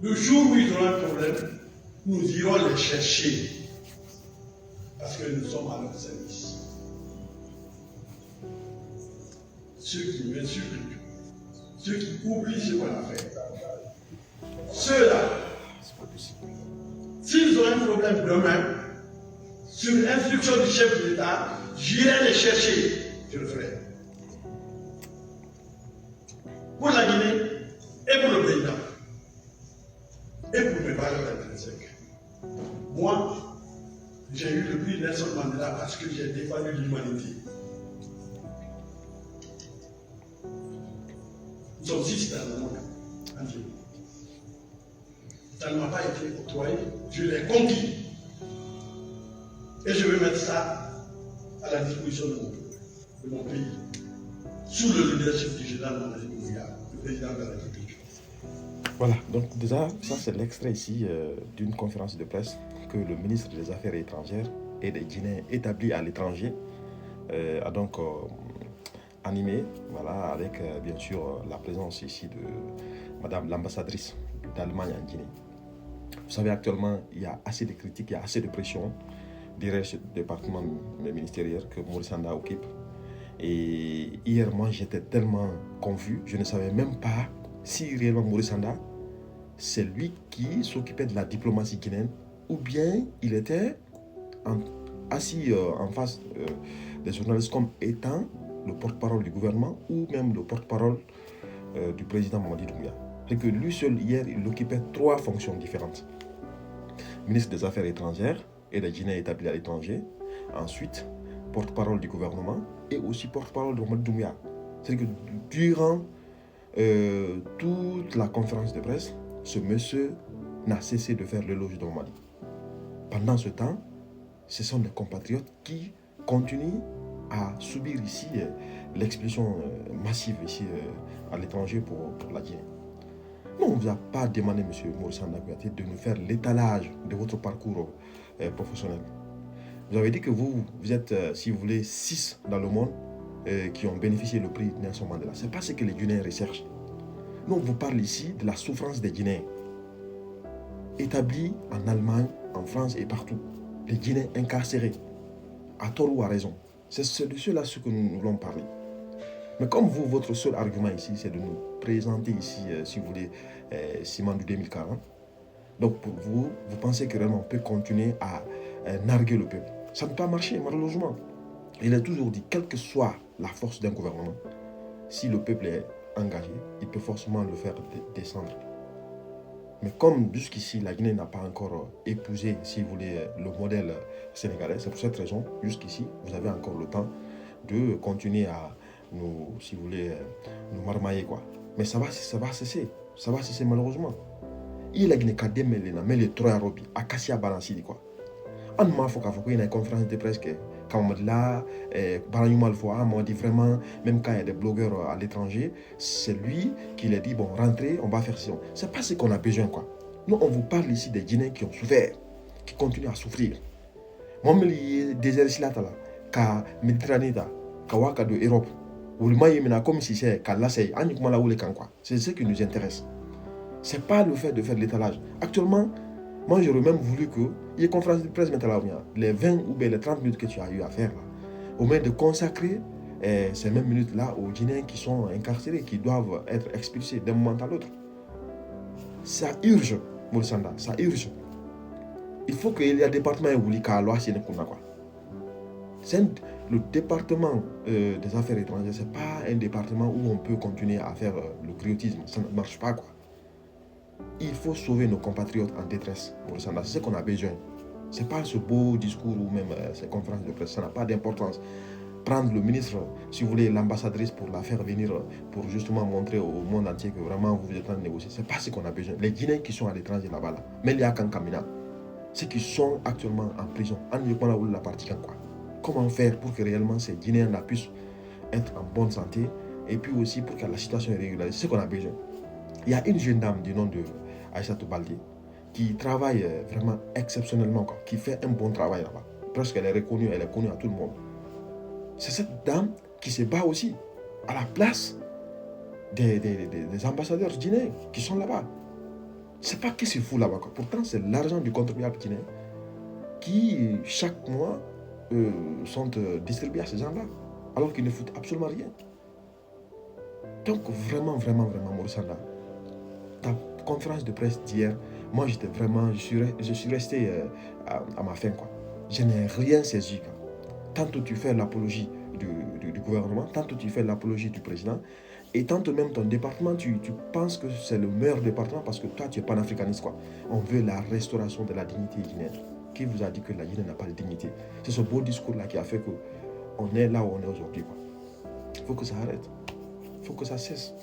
Le jour où ils auront un problème, nous irons les chercher. Parce que nous sommes à leur service. Ceux qui m'insultent, ceux qui oublient ce qu'on a fait, ceux-là, s'ils ont un problème demain, sur l'instruction du chef de l'État, j'irai les chercher. Je le ferai. Pour la Guinée et pour le président. Et pour préparer le 25. Moi, j'ai eu le prix Nelson Mandela parce que j'ai défendu l'humanité. Nous sommes 6 dans le monde entier. Ça ne m'a pas été octroyé, je l'ai conquis. Et je vais mettre ça à la disposition de mon pays, sous le leadership du général Mamadi Doumbouya, le président de la République. Voilà, donc déjà, ça c'est l'extrait ici d'une conférence de presse que le ministre des Affaires étrangères et des Guinéens établis à l'étranger a donc animé, voilà, avec bien sûr la présence ici de Madame l'ambassadrice d'Allemagne en Guinée. Vous savez, actuellement, il y a assez de critiques, il y a assez de pression derrière ce département ministériel que Maurice Sanda occupe. Et hier, moi, j'étais tellement confus, je ne savais même pas si réellement Maurice Sanda, c'est lui qui s'occupait de la diplomatie guinéenne, ou bien il était assis en face des journalistes comme étant le porte-parole du gouvernement ou même le porte-parole du président Mamadi Doumbouya. C'est que lui seul, hier, il occupait 3 fonctions différentes. Ministre des Affaires étrangères et des Guinéens établis à l'étranger. Ensuite, porte-parole du gouvernement et aussi porte-parole de Mamadi Doumbouya. C'est-à-dire que durant toute la conférence de presse, ce monsieur n'a cessé de faire l'éloge de Mamadi. Pendant ce temps, ce sont des compatriotes qui continuent à subir ici l'expulsion massive ici à l'étranger pour la Guinée. Non, on ne vous a pas demandé, M. Maurice Sanda Kouyaté, de nous faire l'étalage de votre parcours professionnel. Vous avez dit que vous êtes, si vous voulez, 6 dans le monde qui ont bénéficié du prix Nelson Mandela. Ce n'est pas ce que les Guinéens recherchent. Nous, on vous parle ici de la souffrance des Guinéens, établis en Allemagne, en France et partout. Les Guinéens incarcérés, à tort ou à raison. C'est de cela ce que nous voulons parler. Mais comme vous, votre seul argument ici, c'est de nous présenter ici, si vous voulez, Simandou 2040. Donc pour vous, vous pensez que réellement on peut continuer à narguer le peuple. Ça ne peut pas marcher, malheureusement. Il est toujours dit, quelle que soit la force d'un gouvernement, si le peuple est engagé, il peut forcément le faire descendre. Mais comme jusqu'ici, la Guinée n'a pas encore épousé, si vous voulez, le modèle sénégalais, c'est pour cette raison, jusqu'ici, vous avez encore le temps de continuer à nous, si vous voulez, nous marmailler, quoi. Mais ça va cesser. Ça va cesser malheureusement. Il a Guinée kadé mais les 3 robi, à Kassia Balansidi, quoi. On m'a fait qu'il y a une conférence de presse quand on m'a dit là, on m'a dit vraiment, même quand il y a des blogueurs à l'étranger, c'est lui qui l'a dit, bon, rentrez, on va faire ça. C'est pas ce qu'on a besoin, quoi. Nous, on vous parle ici des Guinéens qui ont souffert, qui continuent à souffrir. Moi, je désert ici là, ka Méditerranée, ka waka de Europe, ou le maïmina comme si c'est kalasei, c'est ce qui nous intéresse. C'est pas le fait de faire de l'étalage. Actuellement, moi, j'aurais même voulu que il y ait une conférence de presse maintenant, les 20 ou bien les 30 minutes que tu as eu à faire, là, au moins de consacrer ces mêmes minutes-là aux Guinéens qui sont incarcérés, qui doivent être expulsés d'un moment à l'autre. Ça urge, Maurice Sanda, ça urge. Il faut qu'il y ait un département le département des affaires étrangères, ce n'est pas un département où on peut continuer à faire le griotisme. Ça ne marche pas, quoi. Il faut sauver nos compatriotes en détresse. C'est ce qu'on a besoin. Ce n'est pas ce beau discours ou même ces conférences de presse. Ça n'a pas d'importance. Prendre le ministre, si vous voulez, l'ambassadrice pour la faire venir, pour justement montrer au monde entier que vraiment vous êtes en train de négocier. Ce n'est pas ce qu'on a besoin. Les Guinéens qui sont à l'étranger là-bas, là, mais il y a Kankamina, ceux qui sont actuellement en prison, la partie quoi. Comment faire pour que réellement ces Guinéens-là puissent être en bonne santé et puis aussi pour que la situation est régularisée. C'est ce qu'on a besoin. Il y a une jeune dame du nom de Aïssatou Baldé qui travaille vraiment exceptionnellement, quoi, qui fait un bon travail là-bas. Presque elle est connue à tout le monde. C'est cette dame qui se bat aussi à la place des ambassadeurs guinéens qui sont là-bas. C'est pas que c'est fou là-bas. Pourtant, c'est l'argent du contribuable guinéen qui, chaque mois, sont distribués à ces gens-là, alors qu'ils ne foutent absolument rien. Donc, vraiment, Maurice Sanda, ta conférence de presse d'hier, moi, je suis resté à ma fin, quoi. Je n'ai rien saisi, quoi. Tantôt tu fais l'apologie du gouvernement, tantôt tu fais l'apologie du président, et tantôt même ton département, tu penses que c'est le meilleur département parce que toi, tu es panafricaniste, quoi. On veut la restauration de la dignité guinéenne. Qui vous a dit que la Guinée n'a pas de dignité? C'est ce beau discours-là qui a fait qu'on est là où on est aujourd'hui, quoi. Il faut que ça arrête. Il faut que ça cesse.